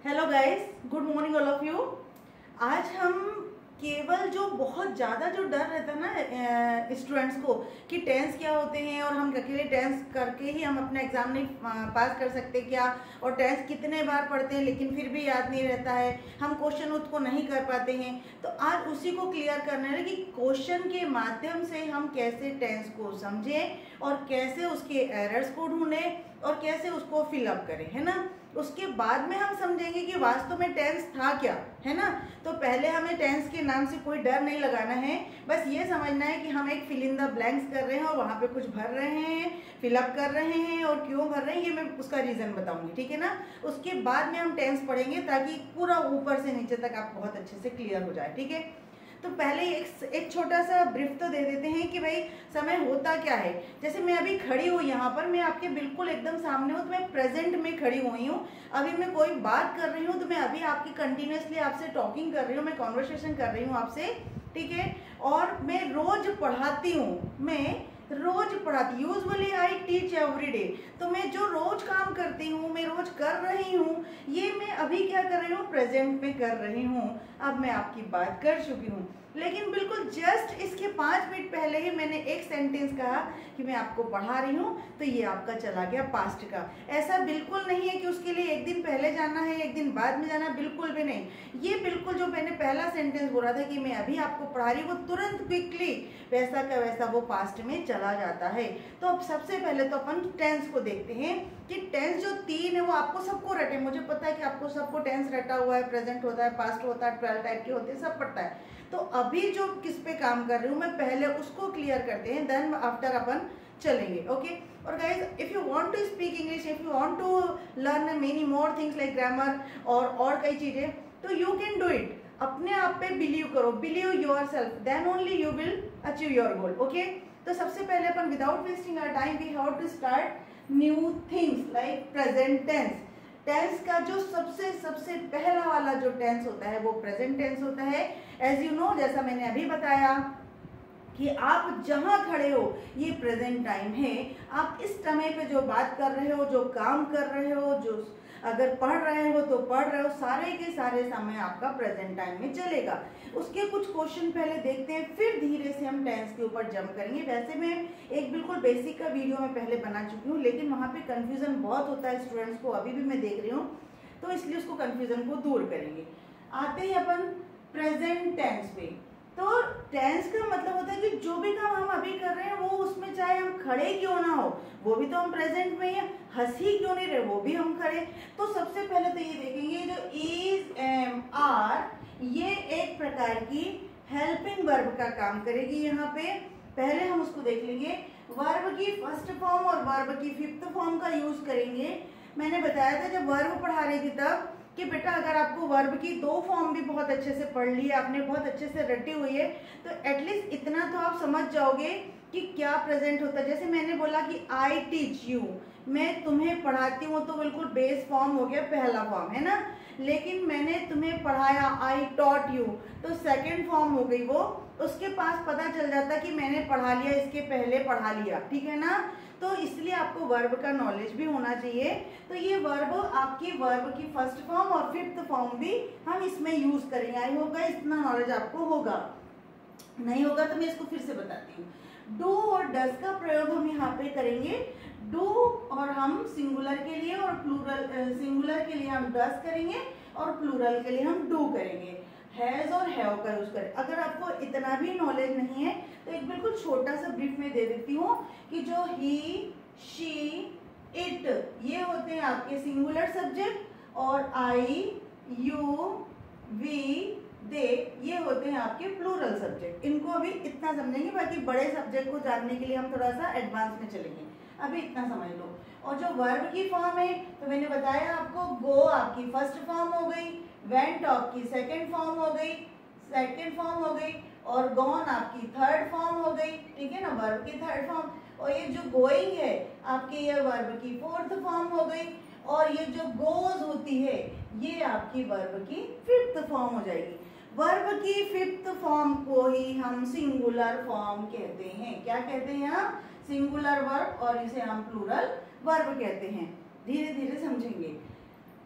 Hello guys, good morning all of you. आज हम केवल जो बहुत ज़्यादा जो डर रहता है ना स्टूडेंट्स को कि टेंस क्या होते हैं और हम अकेले टेंस करके ही हम अपना एग्ज़ाम नहीं पास कर सकते क्या, और टेंस कितने बार पढ़ते हैं लेकिन फिर भी याद नहीं रहता है, हम क्वेश्चन उसको नहीं कर पाते हैं। तो आज उसी को क्लियर करना है कि क्वेश्चन के माध्यम से हम कैसे टेंस को समझें और कैसे उसके एरर्स को ढूंढें और कैसे उसको फिलअप करें, है ना। उसके बाद में हम समझेंगे कि वास्तव में टेंस था क्या, है ना। तो पहले हमें टेंस के नाम से कोई डर नहीं लगाना है, बस ये समझना है कि हम एक फिल इन द ब्लैंक्स कर रहे हैं और वहाँ पे कुछ भर रहे हैं, फिलअप कर रहे हैं, और क्यों भर रहे हैं ये मैं उसका रीज़न बताऊंगी, ठीक है ना। उसके बाद में हम टेंस पढ़ेंगे ताकि पूरा ऊपर से नीचे तक आप बहुत अच्छे से क्लियर हो जाए, ठीक है। तो पहले एक छोटा सा ब्रीफ तो दे देते हैं कि भाई समय होता क्या है। जैसे मैं अभी खड़ी हूँ यहाँ पर, मैं आपके बिल्कुल एकदम सामने हूँ, तो मैं प्रेजेंट में खड़ी हुई हूँ। अभी मैं कोई बात कर रही हूँ तो मैं अभी आपकी कंटिन्यूसली आपसे टॉकिंग कर रही हूँ, मैं कॉन्वर्सेशन कर रही हूँ आपसे, ठीक है। और मैं रोज पढ़ाती हूँ, मैं रोज पढ़ाती, usually I teach every day. तो मैं जो रोज काम करती हूँ, मैं रोज कर रही हूँ, ये मैं अभी क्या कर रही हूँ, प्रेजेंट में कर रही हूँ। अब मैं आपकी बात कर चुकी हूँ, लेकिन बिल्कुल जस्ट इसके 5 मिनट पहले ही मैंने एक सेंटेंस कहा कि मैं आपको पढ़ा रही हूँ, तो ये आपका चला गया पास्ट का। ऐसा बिल्कुल नहीं है कि उसके लिए एक दिन पहले जाना है एक दिन बाद में जाना, बिल्कुल भी नहीं। ये बिल्कुल जो मैंने पहला सेंटेंस बोला था कि मैं अभी आपको पढ़ा रही हूँ, वो तुरंत क्विकली वैसा का वैसा वो पास्ट में चला जाता है। तो अब सबसे पहले तो अपन टेंस को देखते हैं कि टेंस जो 3 है वो आपको सबको रटे। मुझे पता है कि आपको सबको टेंस रटा हुआ है, प्रेजेंट होता है, पास्ट होता है, 12 टाइप के होते हैं, सब पढ़ता है। तो अभी जो किस पे काम कर रही हूँ मैं पहले उसको क्लियर करते हैं, देन आफ्टर अपन चलेंगे, ओके। और guys, if you want to speak English, if you want to learn many more things like grammar और कई चीजें, तो यू कैन डू इट। अपने आप पे बिलीव करो, believe yourself, then only you will achieve your goal, okay. तो सबसे पहले अपन without wasting our time we have to start new things like present tense. Tense का जो सबसे पहला वाला जो टेंस होता है वो प्रेजेंट टेंस होता है। एज यू नो, जैसा मैंने अभी बताया कि आप जहां खड़े हो ये प्रेजेंट टाइम है। आप इस समय पे जो बात कर रहे हो, जो काम कर रहे हो, जो अगर पढ़ रहे हो तो पढ़ रहे हो, सारे के सारे समय आपका प्रेजेंट टाइम में चलेगा। उसके कुछ क्वेश्चन पहले देखते हैं, फिर धीरे से हम टेंस के ऊपर जंप करेंगे। वैसे मैं एक बिल्कुल बेसिक का वीडियो मैं पहले बना चुकी हूँ, लेकिन वहाँ पे कंफ्यूजन बहुत होता है स्टूडेंट्स को, अभी भी मैं देख रही हूँ, तो इसलिए उसको कंफ्यूजन को दूर करेंगे। आते हैं अपन प्रेजेंट टेंस पे। तो टेंस का मतलब होता है कि जो भी काम हम अभी कर रहे हैं वो उसमें चाहे हम खड़े क्यों ना हो वो भी तो हम प्रेजेंट में ही है, हंसी क्यों नहीं रहे वो भी हम खड़े। तो सबसे पहले तो ये देखेंगे जो इज, एम, आर, ये एक प्रकार की हेल्पिंग वर्ब का काम करेगी। यहाँ पे पहले हम उसको देख लेंगे। वर्ब की फर्स्ट फॉर्म और वर्ब की 5th फॉर्म का यूज करेंगे। मैंने बताया था जब वर्ब पढ़ा रही थी तब कि बेटा अगर आपको वर्ब की 2 फॉर्म भी बहुत अच्छे से पढ़ ली, आपने बहुत अच्छे से रटी हुई है, तो एटलीस्ट इतना तो आप समझ जाओगे कि क्या प्रेजेंट होता है। जैसे मैंने बोला कि आई टीच यू, मैं तुम्हें पढ़ाती हूँ, तो बिल्कुल बेस फॉर्म हो गया, पहला फॉर्म है ना। लेकिन मैंने तुम्हें पढ़ाया, आई टॉट यू, तो सेकेंड फॉर्म हो गई वो। उसके पास पता चल जाता कि मैंने पढ़ा लिया, इसके पहले पढ़ा लिया, ठीक है ना। तो इसलिए आपको वर्ब का नॉलेज भी होना चाहिए। तो ये वर्ब आपकी वर्ब की फर्स्ट फॉर्म और 5th फॉर्म भी हम इसमें यूज करेंगे। आई होगा इतना नॉलेज आपको होगा, नहीं होगा तो मैं इसको फिर से बताती हूँ। डू और डज का प्रयोग हम यहाँ पे करेंगे। डू और हम सिंगुलर के लिए और प्लूरल, सिंगुलर के लिए हम डज करेंगे और प्लूरल के लिए हम डू करेंगे। हैज और हैव का यूज करें। अगर आपको इतना भी नॉलेज नहीं है तो एक बिल्कुल छोटा सा ब्रीफ में दे देती हूँ कि जो ही, शी, इट, ये होते हैं आपके सिंगुलर सब्जेक्ट, और आई, यू, वी, दे, ये होते हैं आपके प्लूरल सब्जेक्ट। इनको अभी इतना समझेंगे, बाकी बड़े सब्जेक्ट को जानने के लिए हम थोड़ा सा एडवांस में चलेंगे। अभी इतना समझ लो। और जो वर्ब की फॉर्म है तो मैंने बताया आपको, गो आपकी फर्स्ट फॉर्म हो गई, वेंट आपकी सेकंड फॉर्म हो गई, हो गई, और गॉन आपकी 3rd फॉर्म हो गई, ठीक है ना, वर्ब की 3rd फॉर्म। और ये जो गोइंग है आपकी, ये वर्ब की 4th फॉर्म हो गई, और ये जो गोज होती है ये आपकी वर्ब की 5th फॉर्म हो जाएगी। वर्ब की 5th फॉर्म को ही हम सिंगुलर फॉर्म कहते हैं। क्या कहते हैं हम? सिंगुलर वर्ब, और इसे हम प्लूरल वर्ब कहते हैं। धीरे धीरे समझेंगे।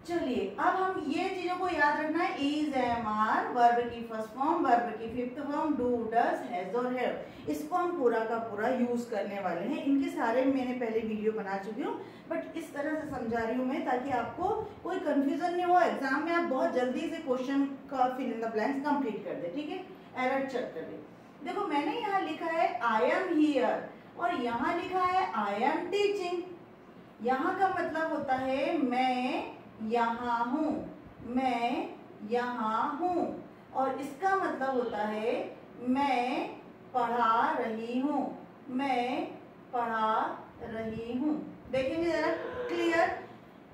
चलिए अब हम ये चीजों को याद रखना है, इज, एम, आर, वर्ब की फर्स्ट फॉर्म, वर्ब की fifth form, do, does, has और हैव। इसको हम पूरा का पूरा यूज करने वाले हैं। इनके सारे मैंने पहले वीडियो बना चुकी हूँ, बट इस तरह से समझा रही हूँ मैं ताकि आपको कोई कंफ्यूजन नहीं हो, एग्जाम में आप बहुत जल्दी से क्वेश्चन का fill in the blanks complete कर दे। ठीक है, एरर चेक कर दे। देखो मैंने यहाँ लिखा है आई एम हियर और यहाँ लिखा है आई एम टीचिंग। यहाँ का मतलब होता है मैं यहाँ हूँ, मैं यहाँ हूँ, और इसका मतलब होता है मैं पढ़ा रही हूँ, मैं पढ़ा रही हूँ। देखेंगे जरा क्लियर।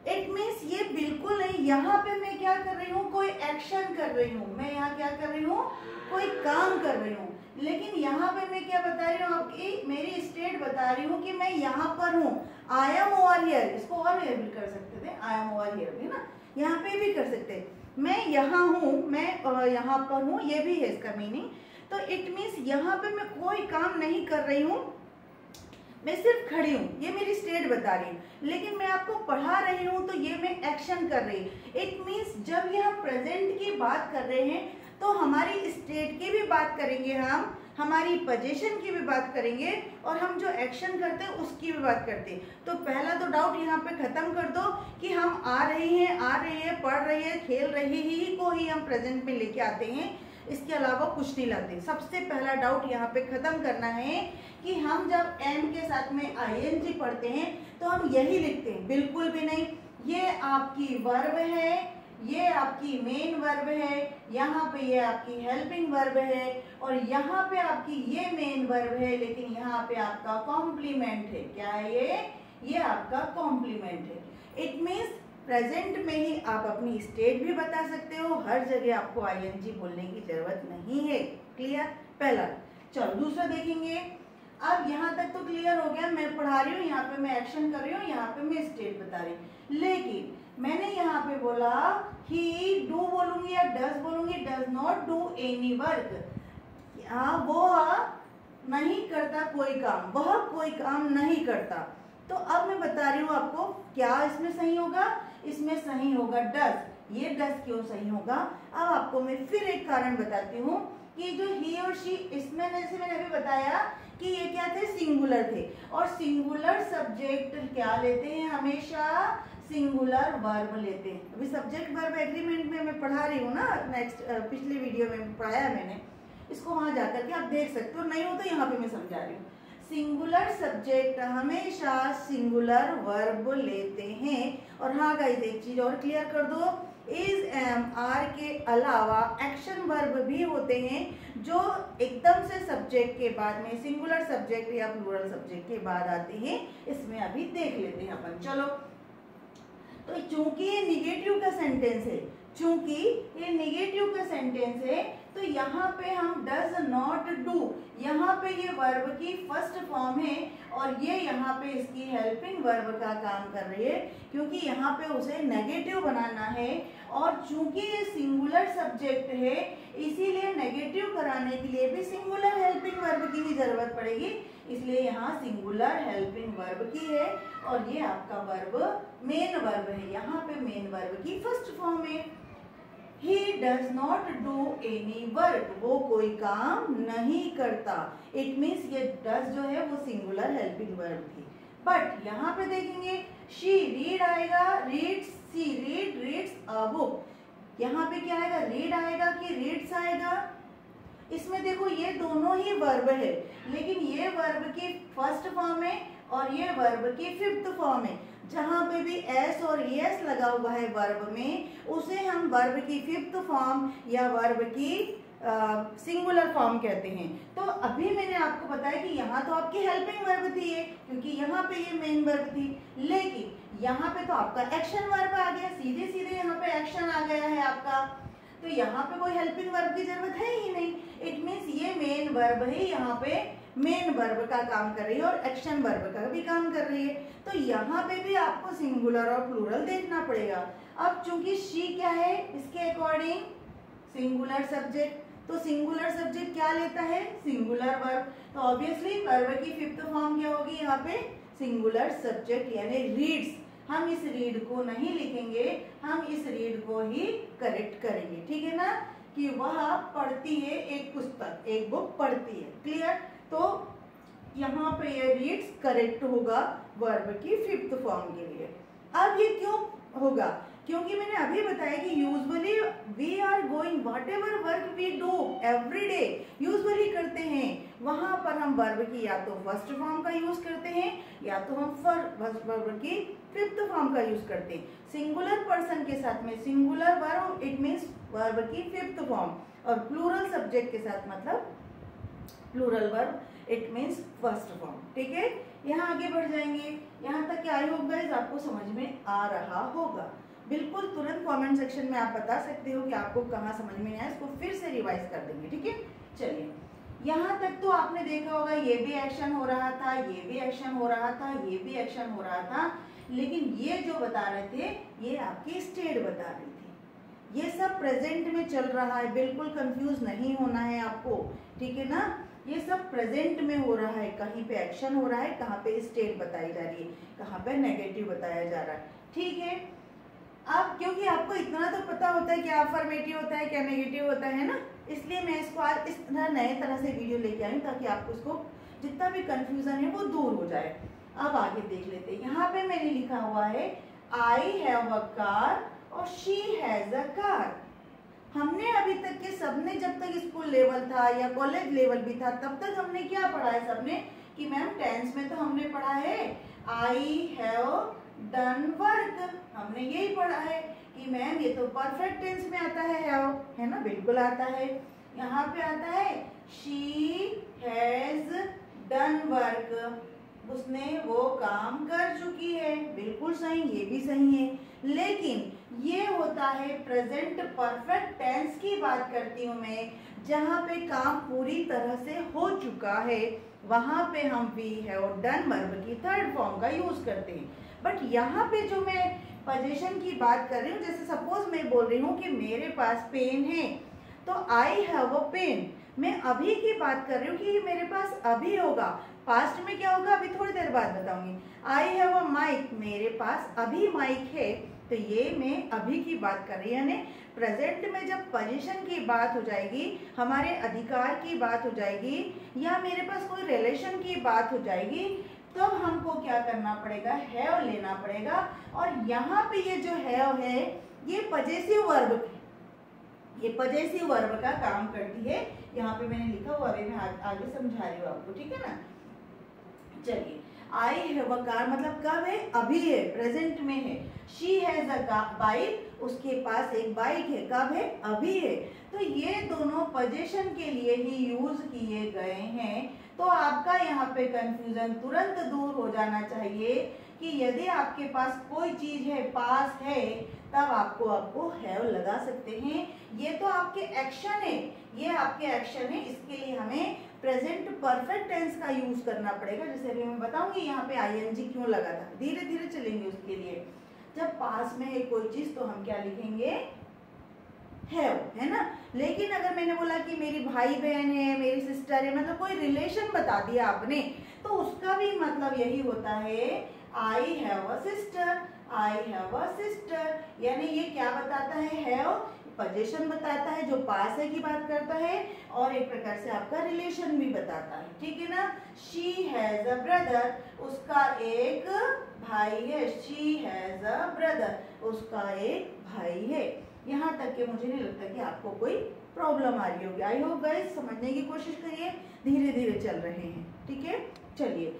इट मीन्स ये बिल्कुल नहीं, यहाँ पे मैं क्या कर रही हूँ, कोई एक्शन कर रही हूँ, मैं यहाँ क्या कर रही हूँ, कोई काम कर रही हूँ। लेकिन यहाँ पे मैं क्या बता रही हूँ आपकी, मेरी स्टेट बता रही हूँ कि मैं यहाँ पर हूँ। आई एम ओवर हियर, इसको और हियर भी कर सकते थे, आई एम ओवर हियर भी ना, यहाँ पे भी कर सकते। मैं यहाँ हूँ, मैं यहाँ पर हूँ, ये भी है इसका मीनिंग। तो इट मीन्स यहाँ पे मैं कोई काम नहीं कर रही हूँ, मैं सिर्फ खड़ी हूँ, ये मेरी स्टेट बता रही हूँ। लेकिन मैं आपको पढ़ा रही हूँ तो ये मैं एक्शन कर रही हूँ। इट मीन्स जब ये हम प्रेजेंट की बात कर रहे हैं तो हमारी स्टेट की भी बात करेंगे, हम हमारी पोजीशन की भी बात करेंगे, और हम जो एक्शन करते हैं उसकी भी बात करते हैं। तो पहला तो डाउट यहाँ पे खत्म कर दो कि हम आ रहे हैं, पढ़ रहे हैं, खेल रहे ही को ही हम प्रेजेंट में लेके आते हैं, इसके अलावा कुछ नहीं लाते। सबसे पहला डाउट यहाँ पे खत्म करना है कि हम जब एम के साथ में आईएनजी पढ़ते हैं तो हम यही लिखते हैं, बिल्कुल भी नहीं। ये आपकी वर्ब है, ये आपकी मेन वर्ब है, यहाँ पे ये आपकी हेल्पिंग वर्ब है, और यहाँ पे आपकी ये मेन वर्ब है, लेकिन यहाँ पे आपका कॉम्प्लीमेंट है। क्या है ये आपका कॉम्प्लीमेंट है। इट मीन्स प्रेजेंट में ही आप अपनी स्टेट भी बता सकते हो, हर जगह आपको आईएनजी बोलने की जरूरत नहीं है। क्लियर पहला। चलो दूसरा देखेंगे। अब यहाँ तक तो क्लियर हो गया, मैं पढ़ा रही हूँ, यहाँ पे मैं एक्शन कर रही हूँ, यहाँ पे मैं स्टेट बता रही हूँ। लेकिन मैंने यहाँ पे बोला ही डू बोलूंगी या डज बोलूंगी, does not do any work. वो नहीं करता कोई काम, वह कोई काम नहीं करता। तो अब मैं बता रही हूँ आपको क्या इसमें सही होगा, इसमें सही होगा डज। ये डज क्यों सही होगा, अब आपको मैं फिर एक कारण बताती हूँ कि जो ही और शी, इसमें जैसे मैंने अभी बताया कि ये क्या थे, सिंगुलर थे, और सिंगुलर सब्जेक्ट क्या लेते हैं, हमेशा सिंगुलर वर्ब लेते हैं। अभी सब्जेक्ट वर्ब एग्रीमेंट में मैं पढ़ा रही हूँ ना, नेक्स्ट पिछले वीडियो में पढ़ाया मैंने, इसको वहां जाकर के आप देख सकते हो, नहीं हो तो यहाँ पे मैं समझा रही हूँ। सिंगुलर सब्जेक्ट हमेशा सिंगुलर वर्ब लेते हैं। और हाँ गाइस एक चीज और क्लियर कर दो, इज, एम, आर के अलावा एक्शन वर्ब भी होते हैं जो एकदम से सब्जेक्ट के बाद में सिंगुलर सब्जेक्ट या प्लूरल सब्जेक्ट के बाद आते हैं। इसमें अभी देख लेते हैं अपन। चलो, तो चूंकि ये निगेटिव का सेंटेंस है, चूंकि ये निगेटिव का सेंटेंस है, तो यहाँ पे हम डज नॉट डू, यहाँ पे ये वर्ब की फर्स्ट फॉर्म है और ये यहाँ पे इसकी हेल्पिंग वर्ब का काम कर रही है, क्योंकि यहाँ पे उसे नेगेटिव बनाना है। और चूंकि ये सिंगुलर सब्जेक्ट है, इसीलिए नेगेटिव कराने के लिए भी सिंगुलर हेल्पिंग वर्ब की ही जरूरत पड़ेगी, इसलिए यहाँ सिंगुलर हेल्पिंग वर्ब की है। और ये आपका वर्ब मेन वर्ब है, यहाँ पे मेन वर्ब की फर्स्ट फॉर्म है। He does not do any work, वो कोई काम नहीं करता। It means ये does जो है वो सिंगुलर हेल्पिंग वर्ब थी। बट यहाँ पे देखेंगे she read आएगा, reads, she read, reads a book। यहाँ पे क्या आएगा, read आएगा कि reads आएगा। इसमें देखो ये दोनों ही वर्ब है, लेकिन ये वर्ब की फर्स्ट फॉर्म है और ये वर्ब की फिफ्थ फॉर्म है। जहां पे भी एस और एस लगा हुआ है वर्ब में, उसे हम वर्ब की फिफ्थ फॉर्म या वर्ब की सिंगुलर फॉर्म कहते हैं। तो अभी मैंने आपको बताया कि यहाँ तो आपकी हेल्पिंग वर्ब थी ये, क्योंकि यहाँ पे ये मेन वर्ब थी, लेकिन यहाँ पे तो आपका एक्शन वर्ब आ गया, सीधे सीधे यहाँ पे एक्शन आ गया है आपका, तो यहाँ पे कोई हेल्पिंग वर्ब की जरूरत है ही नहीं। इट मीन्स ये मेन वर्ब है, यहाँ पे मेन वर्ब का काम कर रही है और एक्शन वर्ब का भी काम कर रही है। तो यहाँ पे भी आपको सिंगुलर और प्लूरल देखना पड़ेगा। अब चूंकि शी क्या है, इसके अकॉर्डिंग सिंगुलर सब्जेक्ट, तो सिंगुलर सब्जेक्ट क्या लेता है, सिंगुलर वर्ब। तो ऑब्वियसली वर्ब की फिफ्थ फॉर्म क्या होगी यहाँ पे, सिंगुलर सब्जेक्ट यानी रीड्स। हम इस रीड को नहीं लिखेंगे, हम इस रीड को ही करेक्ट करेंगे, ठीक है ना, कि वह पढ़ती है एक पुस्तक, एक बुक पढ़ती है। क्लियर? तो यहाँ पे ये रीड्स करेक्ट होगा वर्ब की 5th फॉर्म के लिए। अब ये क्यों होगा? क्योंकि मैंने अभी बताया कि usually we are going whatever work we do every day, usually करते हैं, वहां पर हम वर्ब की या तो फर्स्ट फॉर्म का यूज करते हैं या तो हम वर्ब की 5th फॉर्म का यूज करते हैं। सिंगुलर पर्सन के साथ में singular verb it means verb की 5th फॉर्म, और प्लूरल सब्जेक्ट के साथ मतलब plural verb it means first form. ठीक है, यहाँ आगे बढ़ जाएंगे। यहाँ तक क्या आई होप गाइस आपको समझ में आ रहा होगा? बिल्कुल तुरंत कमेंट सेक्शन में आप बता सकते हो कि आपको कहाँ समझ में आया, इसको फिर से रिवाइज कर देंगे। ठीक है, चलिए यहाँ तक तो आपने देखा होगा, ये भी एक्शन हो रहा था, ये भी एक्शन हो रहा था, ये भी एक्शन हो रहा था, लेकिन ये जो बता रहे थे ये आपकी स्टेट बता रही थी। ये सब प्रेजेंट में चल रहा है, बिल्कुल कंफ्यूज नहीं होना है आपको, ठीक है ना। ये सब प्रेजेंट में हो रहा है, कहीं पे एक्शन हो रहा है, कहाँ पे स्टेट बताई जा रही है, कहाँ पे नेगेटिव बताया जा रहा है। ठीक है, अब क्योंकि आपको इतना तो पता होता है क्या अफर्मेटिव होता है क्या नेगेटिव होता है ना, इसलिए मैं इसको आज इस तरह नए तरह से वीडियो लेके आई ताकि आपको इसको जितना भी कंफ्यूजन है वो दूर हो जाए। अब आगे देख लेते हैं। यहाँ पे मैंने लिखा हुआ है आई हैव अ कार और शी हैज अ कार। हमने अभी तक के सबने जब तक स्कूल लेवल था या कॉलेज लेवल भी था तब तक हमने क्या पढ़ा है सबने कि मैम टेंस में तो हमने पढ़ा है आई हैव डन वर्क, हमने यही पढ़ा है कि मैम ये तो परफेक्ट टेंस में आता है ना, बिल्कुल आता है। यहाँ पे आता है शी हैज डन वर्क, उसने वो काम कर चुकी है, बिल्कुल सही, ये भी सही है। लेकिन ये होता है प्रेजेंट परफेक्ट टेंस की बात करती हूँ मैं, जहाँ पे काम पूरी तरह से हो चुका है, वहां पे हम वी हैव डन वर्ब की 3rd फॉर्म का यूज करते हैं। बट यहाँ पे जो मैं पोजीशन की बात कर रही हूँ, जैसे सपोज मैं बोल रही हूँ कि मेरे पास पेन है, तो आई हैव अ पेन, मैं अभी की बात कर रही हूँ कि मेरे पास अभी होगा। पास्ट में क्या होगा अभी थोड़ी देर बाद बताऊंगी। आई हैव अ माइक, मेरे पास अभी माइक है, तो ये मैं अभी की बात कर रही हूँ। यानी प्रेजेंट में जब पोजीशन की बात हो जाएगी, हमारे अधिकार की बात हो जाएगी, या मेरे पास कोई रिलेशन की बात हो जाएगी, तब हमको क्या करना पड़ेगा, हैव लेना पड़ेगा। और यहाँ पे ये जो हैव है ये पजेसिव वर्ब, ये पजेसिव वर्ब का काम करती है। यहाँ पे मैंने लिखा हुआ है, मैं आगे समझा रही हूँ आपको, ठीक है ना। चलिए, आई हैव अ कार मतलब कब है, अभी है, प्रेजेंट में है। शी हैज अ बाइक, उसके पास एक बाइक है, कब है, अभी है। तो ये दोनों पोजीशन के लिए ही यूज किए गए हैं। तो आपका यहाँ पे कंफ्यूजन तुरंत दूर हो जाना चाहिए कि यदि आपके पास कोई चीज है, पास है, तब आपको हैव लगा सकते हैं। ये तो आपके एक्शन है, ये आपके एक्शन है, इसके लिए हमें प्रेजेंट परफेक्ट टेंस का यूज करना पड़ेगा। जैसे अभी मैं बताऊंगी यहाँ पे आईएनजी क्यों लगा था, धीरे धीरे चलेंगे उसके लिए। जब पास में है कोई चीज तो हम क्या लिखेंगे, हैव, है ना। लेकिन अगर मैंने बोला कि मेरी भाई बहन है, मेरी सिस्टर है, मतलब कोई रिलेशन बता दिया आपने, तो उसका भी मतलब यही होता है I have a sister, I have a sister. यानी ये क्या बताता है, हैव पोजीशन बताता है, जो पास है की बात करता है, और एक प्रकार से आपका रिलेशन भी बताता है, ठीक है ना। शी हैज अ ब्रदर, उसका एक भाई है, शी हैज अ ब्रदर, उसका एक भाई है। यहाँ तक के मुझे नहीं लगता कि आपको कोई प्रॉब्लम आ रही होगी। आई होप गाइस समझने की कोशिश करिए, धीरे धीरे चल रहे हैं, ठीक है। चलिए,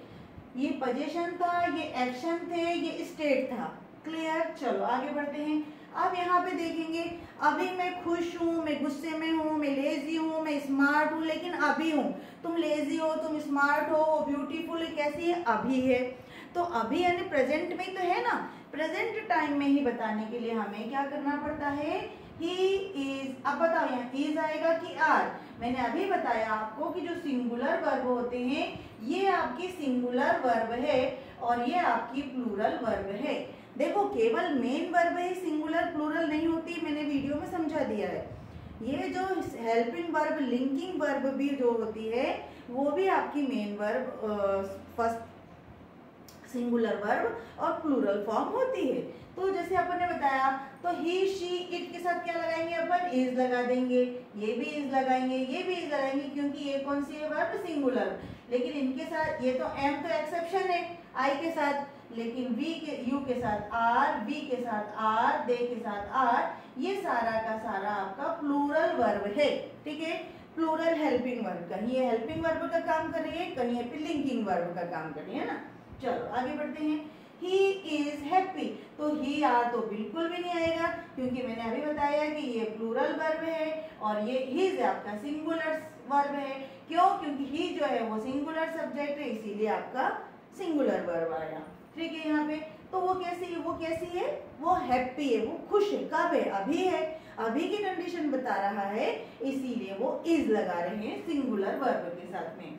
ये पोजीशन था, ये एक्शन थे, ये स्टेट था, क्लियर। चलो आगे बढ़ते हैं। अब यहाँ पे देखेंगे, अभी मैं खुश हूँ, मैं गुस्से में हूँ, मैं लेजी हूँ, मैं स्मार्ट हूँ, लेकिन अभी हूँ। तुम लेजी हो, तुम स्मार्ट हो, ब्यूटीफुल है, कैसी है, अभी है। तो अभी यानी प्रेजेंट में तो है ना, प्रेजेंट टाइम में ही बताने के लिए हमें क्या करना पड़ता है, ही इज। अब बताओ यहाँ इज आएगा कि आर। मैंने अभी बताया आपको कि जो सिंगुलर वर्ब होते हैं ये आपकी सिंगुलर वर्ब है और ये आपकी प्लूरल वर्ब है। देखो केवल मेन वर्ब ही सिंगुलर प्लूरल नहीं होती, मैंने वीडियो में समझा दिया है। ये जो हेल्पिंग वर्ब, लिंकिंग वर्ब भी जो होती है वो भी आपकी main verb first singular verb और प्लूरल फॉर्म होती है। तो जैसे अपन ने बताया, तो ही शी इट के साथ क्या लगाएंगे अपन, इज लगा देंगे, ये भी इज लगाएंगे, ये भी इज लगाएंगे, क्योंकि ये कौन सी है वर्ब, सिंगुलर। लेकिन इनके साथ ये तो एम तो एक्सेप्शन है आई के साथ, लेकिन वी के यू के साथ आर, वी के साथ आर, दे के साथ आर, ये सारा का सारा आपका प्लूरल वर्ब है। ठीक है, प्लूरल हेल्पिंग वर्ब, कहीं ये हेल्पिंग वर्ब का काम कर रही है, कहीं ये पे लिंकिंग वर्ब का काम कर रही है ना। चलो आगे बढ़ते हैं। ही इज हैप्पी, तो ही आर तो बिल्कुल भी नहीं आएगा, क्योंकि मैंने अभी बताया कि ये प्लूरल वर्ब है और ये हिज आपका सिंगुलर वर्ब है। क्यों, क्योंकि ही जो है वो सिंगुलर सब्जेक्ट है, इसीलिए आपका सिंगुलर वर्ब आया। ठीक है, यहाँ पे तो वो कैसी है, वो हैप्पी है, वो खुश है। कब है, अभी है, अभी की कंडीशन बता रहा है, इसीलिए वो इज लगा रहे हैं सिंगुलर वर्ब के साथ में।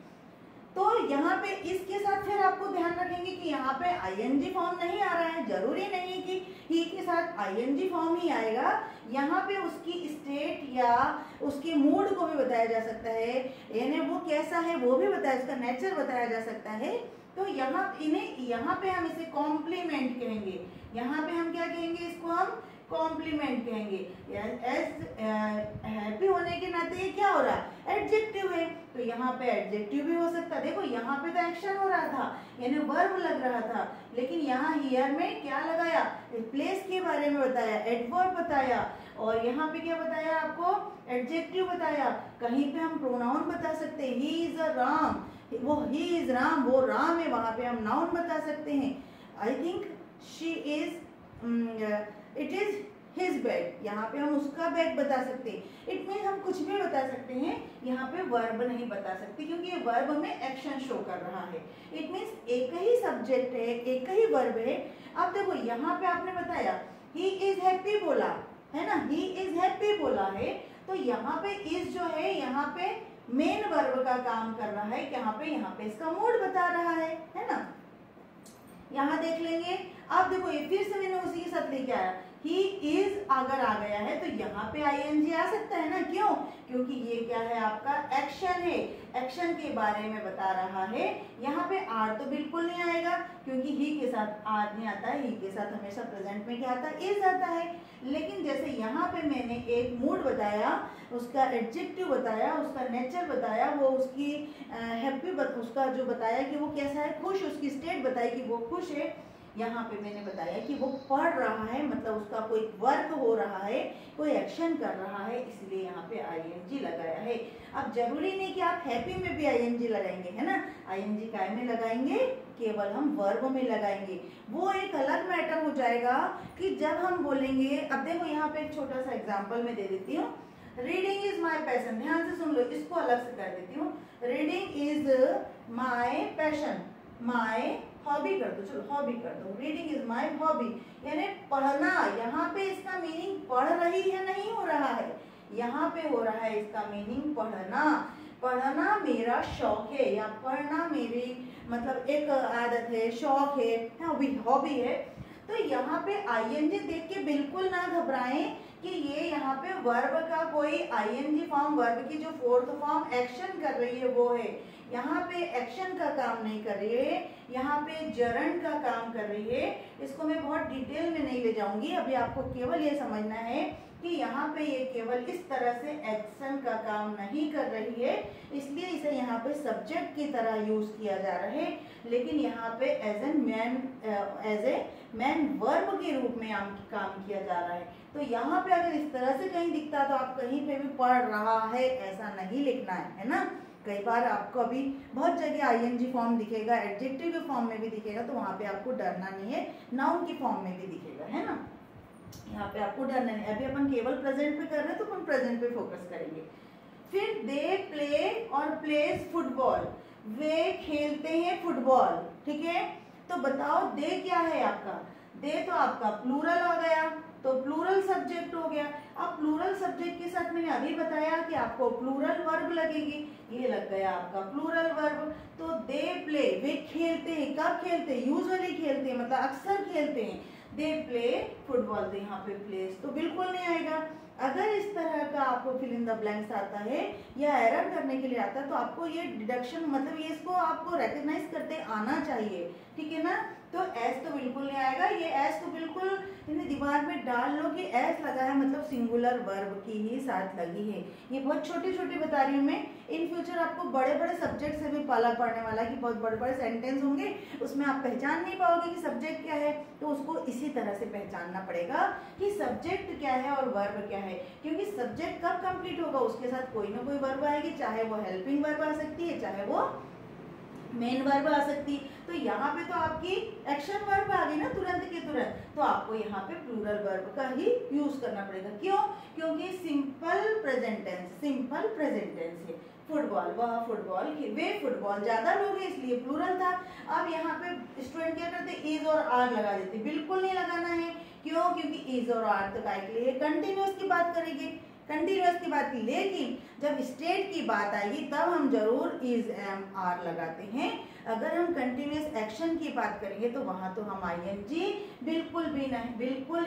तो यहाँ पे इसके साथ फिर आपको ध्यान रखेंगे कि यहाँ पे आईएनजी फॉर्म नहीं आ रहा है, जरूरी नहीं है कि ही के साथ आईएनजी फॉर्म ही आएगा। यहाँ पे उसकी स्टेट या उसके मूड को भी बताया जा सकता है, यानी वो कैसा है वो भी बताया, उसका नेचर बताया जा सकता है। तो यहाँ पे हम इसे कॉम्प्लीमेंट कहेंगे, यहाँ पे हम क्या कहेंगे, इसको हम कॉम्प्लीमेंट कहेंगे। एज हैप्पी होने के नाते ये क्या हो रहा है, एडजेक्टिव है, तो यहाँ पे एडजेक्टिव भी हो सकता है। देखो यहाँ पे तो एक्शन हो रहा था, यानी वर्ब लग रहा था, लेकिन यहाँ हियर में क्या लगाया, प्लेस के बारे में बताया, एडवर्ब बताया, और यहाँ पे क्या बताया आपको, एडजेक्टिव बताया। कहीं पे हम प्रोनाउन बता सकते हैं, ही इज अ राम, वो ही इज राम, वो राम है, वहां पे हम नाउन बता सकते हैं। I think she is it is his bag, यहाँ पे हम उसका बैग बता सकते हैं। इट मीन हम कुछ भी बता सकते हैं, यहाँ पे वर्ब नहीं बता सकते, क्योंकि ये वर्ब में एक्शन शो कर रहा है। इट मीन्स एक ही सब्जेक्ट है, एक ही वर्ब है। अब देखो यहाँ पे आपने बताया ही इज हैप्पी बोला है ना, ही इज हैप्पी बोला है, तो यहाँ पे इज जो है यहाँ पे मेन वर्ब का काम कर रहा है, यहाँ पे इसका मूड बता रहा है ना। यहाँ देख लेंगे, अब देखो ये फिर से मैंने उसी के साथ लेके आया, ही इज अगर आ गया है तो यहाँ पे आईएनजी आ सकता है ना, क्यों, क्योंकि ये क्या है आपका एक्शन है, एक्शन के बारे में बता रहा है। यहाँ पे आर तो बिल्कुल नहीं आएगा, क्योंकि ही के साथ आर नहीं आता है, ही के साथ हमेशा प्रेजेंट में क्या आता है, इज आता है। लेकिन जैसे यहाँ पे मैंने एक मूड बताया, उसका एडजेक्टिव बताया, उसका नेचर बताया, वो उसकी हैप्पी उसका जो बताया कि वो कैसा है, खुश, उसकी स्टेट बताई कि वो खुश है। यहाँ पे मैंने बताया कि वो पढ़ रहा है, मतलब उसका कोई वर्क हो रहा है, कोई एक्शन कर रहा है, इसलिए यहाँ पे आईएनजी लगाया है। अब जरूरी नहीं कि आप हैप्पी में भी आईएनजी लगाएंगे, है ना, आईएनजी काय में लगाएंगे, केवल हम वर्ब में लगाएंगे। वो एक अलग मैटर हो जाएगा कि जब हम बोलेंगे, अब देखो यहाँ पे एक छोटा सा एग्जाम्पल मैं दे देती हूँ, रीडिंग इज माई पैशन, ध्यान से सुन लो, इसको अलग से कर देती हूँ। Reading is my passion, my hobby कर दो, चलो हॉबी कर दो, रीडिंग इज माई हॉबी, यानी पढ़ना। यहाँ पे इसका मीनिंग पढ़ रही है नहीं हो रहा है, यहाँ पे हो रहा है इसका मीनिंग पढ़ना। पढ़ना मेरा शौक है, या पढ़ना मेरी मतलब एक आदत है, शौक है, हॉबी है। तो यहाँ पे आईएनजी देख के बिल्कुल ना घबराएं कि ये यहाँ पे वर्ब का कोई आईएनजी फॉर्म, वर्ब की जो फोर्थ फॉर्म एक्शन कर रही है वो है, यहाँ पे एक्शन का काम नहीं कर रही है, यहाँ पे जरंड का काम कर रही है। इसको मैं बहुत डिटेल में नहीं ले जाऊंगी, अभी आपको केवल ये समझना है कि यहाँ पे ये केवल इस तरह से एक्शन का काम नहीं कर रही है, इसलिए इसे यहाँ पे सब्जेक्ट की तरह यूज किया जा रहा है, लेकिन यहाँ पे एज ए मैन वर्ब के रूप में काम किया जा रहा है। तो यहाँ पे अगर इस तरह से कहीं दिखता तो आप कहीं पे भी पढ़ रहा है ऐसा नहीं लिखना है ना। कई बार आपको अभी बहुत जगह आईएनजी फॉर्म दिखेगा, एडजेक्टिव के फॉर्म में भी दिखेगा, तो वहां पे आपको डरना नहीं है, नाउन की फॉर्म में भी दिखेगा, है ना। यहाँ पे आपको डरना नहीं, अभी अपन केवल प्रेजेंट पे कर रहे हैं तो अपन प्रेजेंट पे फोकस करेंगे। फिर दे प्ले और प्लेज फुटबॉल, वे खेलते हैं फुटबॉल, ठीक है। तो बताओ दे क्या है आपका, दे तो आपका प्लूरल हो गया, तो प्लूरल सब्जेक्ट हो गया। अब प्लूरल सब्जेक्ट के साथ मैंने अभी बताया कि आपको प्लूरल वर्ब लगेगी, ये लग गया आपका प्लूरल वर्ब। तो दे प्ले, वे खेलते हैं, कब खेलते हैं, यूजुअली खेलते हैं, मतलब अक्सर खेलते हैं। दे प्ले फुटबॉल, तो यहाँ पे प्लेस तो बिल्कुल नहीं आएगा। अगर इस तरह का आपको फिल इन द ब्लैंक्स आता है या एरर करने के लिए आता है तो आपको ये डिडक्शन मतलब ये इसको आपको रिकॉग्नाइज करते आना चाहिए, ठीक है ना। तो एस तो बिल्कुल नहीं आएगा। ये एस तो बिल्कुल इन्हें दिमाग में डाल लो कि एस लगा है मतलब सिंगुलर वर्ब की ही साथ लगी है। ये बहुत छोटे छोटे बता रही हूँ मैं। इन फ्यूचर आपको बड़े बड़े सब्जेक्ट से भी पाला पड़ने वाला है कि बहुत बड़े बड़े सेंटेंस होंगे, उसमें आप पहचान नहीं पाओगे कि सब्जेक्ट क्या है, तो उसको इसी तरह से पहचानना पड़ेगा कि सब्जेक्ट क्या है और वर्ब क्या है। क्योंकि सब्जेक्ट कब कंप्लीट होगा, उसके साथ कोई ना कोई वर्ब आएगी, चाहे वो हेल्पिंग वर्ब आ सकती है, चाहे वो मेन वर्ब आ सकती। तो यहाँ पे तो आपकी एक्शन वर्ब आ गई ना तुरंत के तुरंत, तो आपको यहाँ पे प्लूरल वर्ब का ही यूज करना पड़ेगा। क्यों? क्योंकि सिंपल प्रेजेंट टेंस है। फुटबॉल, वह फुटबॉल, वे फुटबॉल, ज्यादा लोग हैं इसलिए प्लूरल था। अब यहाँ पे स्टूडेंट क्या करते, इज और आर लगा देते। बिल्कुल नहीं लगाना है। क्यों? क्योंकि इज और आर तो काय के लिए कंटिन्यूअस की बात करेंगे, कंटिन्यूअस की बात की, लेकिन जब स्टेट की बात आएगी तब हम जरूर इज एम आर लगाते हैं। अगर हम कंटिन्यूअस एक्शन की बात करेंगे तो वहां तो हम आईएनजी बिल्कुल भी नहीं, बिल्कुल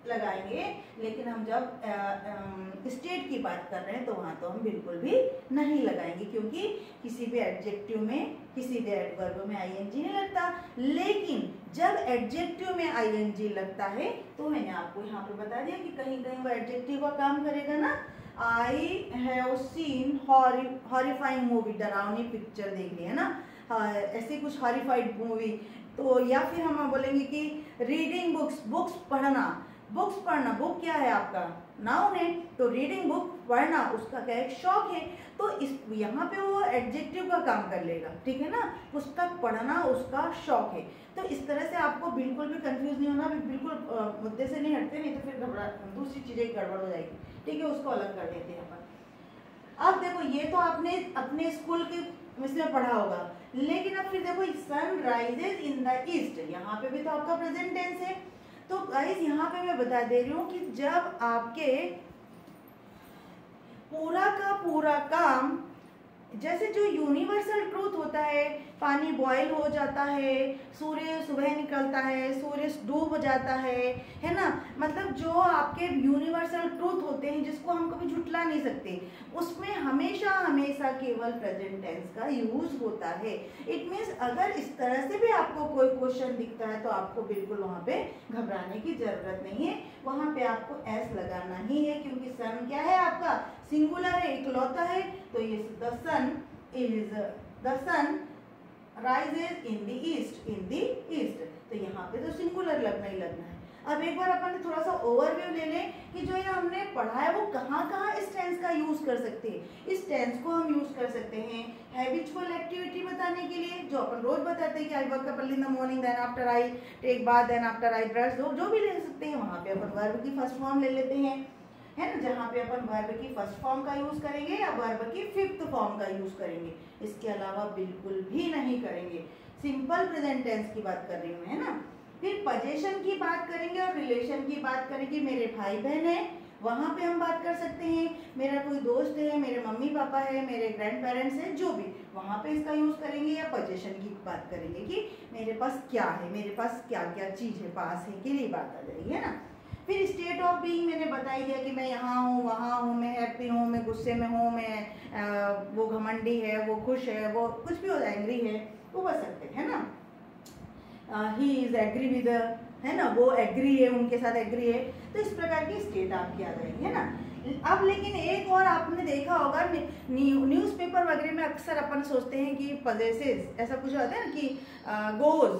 लगाएंगे, लेकिन हम जब स्टेट की बात कर रहे हैं तो वहां तो हम बिल्कुल भी नहीं लगाएंगे, क्योंकि किसी भी एडजेक्टिव में, किसी भी एडवर्ब में आईएनजी नहीं लगता। लेकिन जब एडजेक्टिव में आईएनजी लगता है तो मैंने आपको यहाँ पे बता दिया कि कहीं कहीं वो एडजेक्टिव का काम करेगा ना। I have seen horrifying movie, डरावनी पिक्चर देख ली है ना, ऐसी कुछ हॉरिफाइड मूवी। तो या फिर हम बोलेंगे कि रीडिंग बुक्स, बुक्स पढ़ना, बुक्स पढ़ना, बुक क्या है आपका नाउन है, तो रीडिंग बुक पढ़ना उसका क्या एक शौक है। तो इस यहाँ पे वो एडजेक्टिव का काम कर लेगा, ठीक है ना, पुस्तक पढ़ना उसका शौक है। तो इस तरह से आपको बिल्कुल भी कंफ्यूज नहीं होना, बिल्कुल मुद्दे से नहीं हटते, नहीं तो फिर घबरा दूसरी चीजें गड़बड़ हो जाएगी, ठीक है, उसको अलग कर देते हैं अपन। अब देखो ये तो आपने अपने स्कूल के इसमें पढ़ा होगा, लेकिन अब फिर देखो sun rises in the east, यहाँ पे भी तो आपका प्रेजेंट टेंस है। तो गाइस यहाँ पे मैं बता दे रही हूँ कि जब आपके पूरा का पूरा काम, जैसे जो यूनिवर्सल ट्रूथ होता है, पानी बॉयल हो जाता है, सूर्य सुबह निकलता है, सूर्य डूब जाता है ना, मतलब जो आपके यूनिवर्सल ट्रूथ होते हैं जिसको हम कभी झुटला नहीं सकते, उसमें हमेशा हमेशा केवल प्रेजेंट टेंस का यूज होता है। इट मीन्स अगर इस तरह से भी आपको कोई क्वेश्चन दिखता है तो आपको बिल्कुल वहां पे घबराने की जरूरत नहीं है, वहां पे आपको एस लगाना ही है, क्योंकि सन क्या है आपका सिंगुलर है, इकलौता है। तो ये the sun rises in the east, in the east, तो यहाँ पे तो सिंगुलर लगना ही लगना है। अब एक बार अपन थोड़ा सा ओवरव्यू ले लें कि जो ये हमने पढ़ा है वो कहाँ कहाँ इस टेंस का यूज कर सकते हैं। इस टेंस को हम यूज कर सकते हैं हैबिचुअल एक्टिविटी बताने के लिए, जो अपन रोज बताते हैं कि I work early in the morning, then after I take bath, then after I brush, जो भी ले सकते हैं। वहां पे अपन वर्ब की फर्स्ट फॉर्म ले लेते हैं, है ना, जहाँ पे अपन वर्ब की फर्स्ट फॉर्म का यूज करेंगे या वर्ब की फिफ्थ फॉर्म का यूज करेंगे, इसके अलावा बिल्कुल भी नहीं करेंगे। सिंपल प्रेजेंट टेंस की बात कर रही हूँ, है ना। फिर पोजीशन की बात करेंगे और रिलेशन की बात करेंगे। मेरे भाई बहन है, वहां पे हम बात कर सकते हैं। मेरा कोई दोस्त है, मेरे मम्मी पापा है, मेरे ग्रैंड पेरेंट्स है, जो भी, वहां पे इसका यूज करेंगे। या पोजीशन की बात करेंगे कि मेरे पास क्या है, मेरे पास क्या क्या चीज है, पास है के लिए बात आ जाएगी, है ना। फिर स्टेट ऑफ बीइंग मैंने बता ही दिया कि मैं यहाँ हूँ, वहाँ हूँ, मैं हैप्पी हूँ, मैं गुस्से में हूँ, मैं वो घमंडी है, वो खुश है, वो कुछ भी हो, एंग्री है, वो बता सकते हैं, है ना। ही इज एग्री विद, है ना, वो एग्री है, उनके साथ एग्री है। तो इस प्रकार की स्टेट आपकी आ जाएगी, है ना। अब लेकिन एक और आपने देखा होगा न्यूज़पेपर वगैरह में अक्सर अपन सोचते हैं कि पजेसेस, ऐसा कुछ होता है ना कि गोज,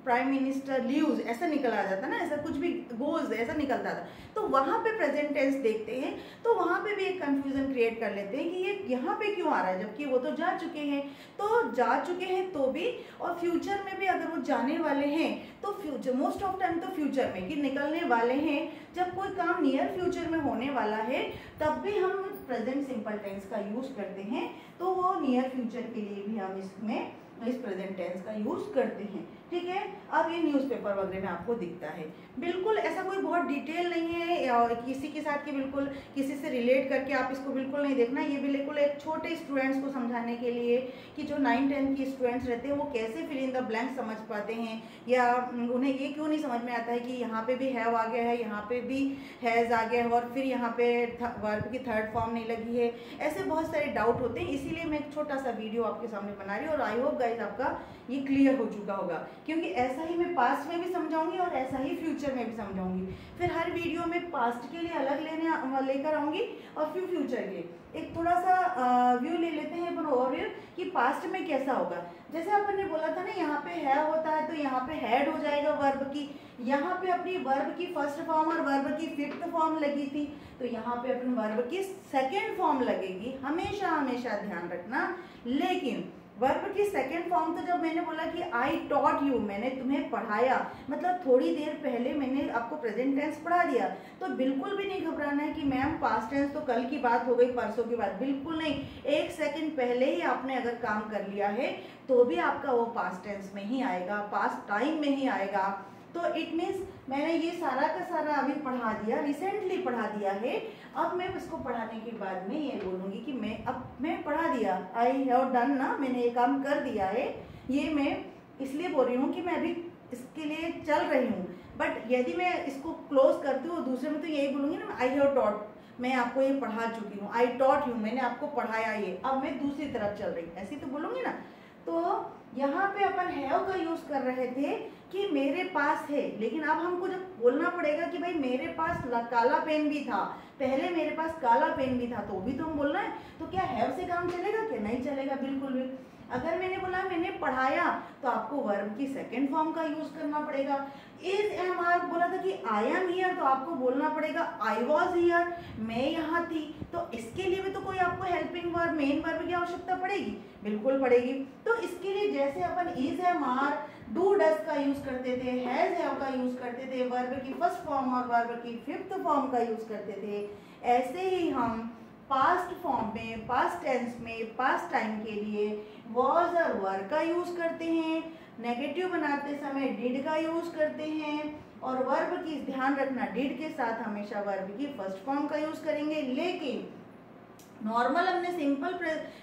प्राइम मिनिस्टर लीव्स, ऐसा निकल आ जाता ना, ऐसा कुछ भी गोज ऐसा निकलता था। तो वहां पे प्रेजेंट टेंस देखते हैं तो वहां पे भी एक कंफ्यूजन क्रिएट कर लेते हैं कि ये यहाँ पे क्यों आ रहा है, जबकि वो तो जा चुके हैं। तो जा चुके हैं तो भी, और फ्यूचर में भी अगर वो जाने वाले हैं तो फ्यूचर, मोस्ट ऑफ टाइम तो फ्यूचर में कि निकलने वाले हैं, जब कोई काम नियर फ्यूचर में होने वाला है तब भी हम प्रेजेंट सिंपल टेंस का यूज करते हैं। तो वो नियर फ्यूचर के लिए भी हम इसमें इस प्रेजेंट टेंस का यूज करते हैं, ठीक है। अब ये न्यूज़पेपर वगैरह में आपको दिखता है, बिल्कुल ऐसा कोई बहुत डिटेल नहीं है और किसी के साथ के बिल्कुल किसी से रिलेट करके आप इसको बिल्कुल नहीं देखना। ये बिल्कुल एक छोटे स्टूडेंट्स को समझाने के लिए कि जो 9-10 की स्टूडेंट्स रहते हैं वो कैसे फिल इन द ब्लैंक समझ पाते हैं, या उन्हें ये क्यों नहीं समझ में आता है कि यहाँ पे भी हैव आ गया है, यहाँ पे भी हैज़ आ गया है और फिर यहाँ पे वर्ब की थर्ड फॉर्म नहीं लगी है। ऐसे बहुत सारे डाउट होते हैं, इसीलिए मैं एक छोटा सा वीडियो आपके सामने बना रही हूँ और आई होप गाइस आपका ये क्लियर हो चुका होगा, क्योंकि ऐसा ही मैं पास्ट में भी समझाऊंगी और ऐसा ही फ्यूचर में भी समझाऊंगी। फिर हर वीडियो में पास्ट के लिए अलग लेकर आऊंगी और फिर फ्यूचर के लिए। एक थोड़ा सा व्यू ले लेते हैं अपन ओवरव्यू कि पास्ट में कैसा होगा। जैसे अपन ने बोला था ना, यहाँ पे है होता है तो यहाँ पे हैड हो जाएगा वर्ब की, यहाँ पे अपनी वर्ब की फर्स्ट फॉर्म और वर्ब की फिफ्थ फॉर्म लगी थी, तो यहाँ पे अपन वर्ब की सेकेंड फॉर्म लगेगी, हमेशा हमेशा ध्यान रखना। लेकिन वर्ब की सेकेंड फॉर्म तो जब मैंने बोला कि आई टॉट यू, मैंने तुम्हें पढ़ाया, मतलब थोड़ी देर पहले मैंने आपको प्रेजेंट टेंस पढ़ा दिया, तो बिल्कुल भी नहीं घबराना है कि मैम पास्ट टेंस तो कल की बात हो गई, परसों की बात, बिल्कुल नहीं। 1 सेकंड पहले ही आपने अगर काम कर लिया है तो भी आपका वो पास्ट टेंस में ही आएगा, पास्ट टाइम में ही आएगा। तो इट मीन्स मैंने ये सारा का सारा अभी पढ़ा दिया, रिसेंटली पढ़ा दिया है। अब मैं इसको पढ़ाने के बाद में ये बोलूंगी कि मैं पढ़ा दिया, आई हैव डन ना, मैंने ये काम कर दिया है। ये मैं इसलिए बोल रही हूँ कि मैं अभी इसके लिए चल रही हूँ, बट यदि मैं इसको क्लोज करती हूँ दूसरे में तो यही बोलूंगी ना, आई हैव टॉट, मैं आपको ये पढ़ा चुकी हूँ, आई टॉट यू, मैंने आपको पढ़ाया ये, अब मैं दूसरी तरफ चल रही हूँ, ऐसी तो बोलूंगी ना। तो यहाँ पे अपन हैव का यूज कर रहे थे कि मेरे पास है, लेकिन अब हमको जब बोलना पड़ेगा कि भाई मेरे पास काला पेन भी था, पहले मेरे पास काला पेन भी था, तो भी तो हम बोल रहे हैं, तो क्या हैव से काम चलेगा? क्या नहीं चलेगा, बिल्कुल भी। अगर मैंने बोला मैंने पढ़ाया, तो आपको वर्ब की सेकेंड फॉर्म का यूज करना पड़ेगा। इज एम आर बोला था कि आई एम हियर, तो आपको बोलना पड़ेगा आई वॉज हियर, मैं यहाँ थी। तो इसके लिए भी तो कोई आपको हेल्पिंग वर्ब, मेन वर्ब की आवश्यकता पड़ेगी, बिल्कुल पड़ेगी। तो इसके लिए जैसे अपन is am are, do does का यूज करते थे, हैज हैव का यूज करते थे, वर्ब की फर्स्ट फॉर्म और वर्ब की फिफ्थ फॉर्म का यूज करते थे, ऐसे ही हम पास्ट फॉर्म में, पास्ट टेंस में, पास्ट टाइम के लिए वॉज और वर का यूज करते हैं। नेगेटिव बनाते समय डिड का यूज करते हैं, और वर्ब की ध्यान रखना, डिड के साथ हमेशा वर्ब की फर्स्ट फॉर्म का यूज करेंगे। लेकिन नॉर्मल हमने सिंपल